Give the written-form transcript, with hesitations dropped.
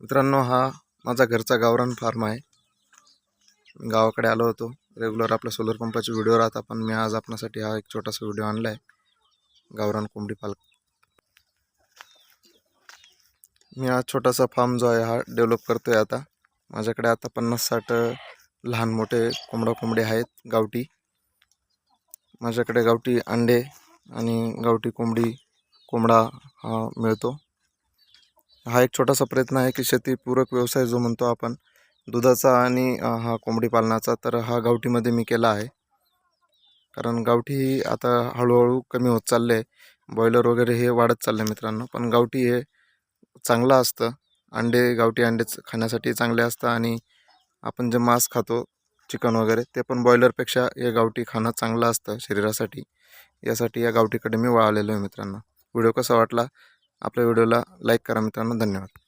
मित्रांनो, हा माझा घरचा गावरान फार्म आहे। गावाकडे आलो होतो, रेग्युलर आपल्या सोलर पंपाचे व्हिडिओ राहतात, पण मी आज आपणासाठी हा एक छोटासा व्हिडिओ आणलाय गावरान कोंबडी पालन। मी हा छोटासा फार्म जो आहे हा डेव्हलप करतोय। आता माझ्याकडे आता 50-60 लहान मोठे कोंबडी आहेत गावठी। माझ्याकडे गावठी अंडे आणि गावठी कोंबडा हा मिळतो। हा एक छोटासा प्रयत्न आहे की शेतीपूरक व्यवसाय जो म्हणतो आपण दुधाचा आणि हा कोंबडी पालनाचा, तर हा गावठीमध्ये मी केला आहे। कारण गावठी आता हळूहळू कमी होत चालले, बॉयलर वगैरे हे वाढत चालले मित्रांनो। पण गावठी हे चांगलं असतं, गावठी अंडे खाण्यासाठी चांगले असतं आणि आपण जे मांस खातो चिकन वगैरे ते पण बॉयलरपेक्षा हे गावठी खाणं चांगलं असतं शरीरासाठी। यासाठी या गावठीकडे मी वळालेलो आहे मित्रांनो। व्हिडिओ कसा वाटला, आपल्या व्हिडिओला लाईक करा मित्रांनो। धन्यवाद।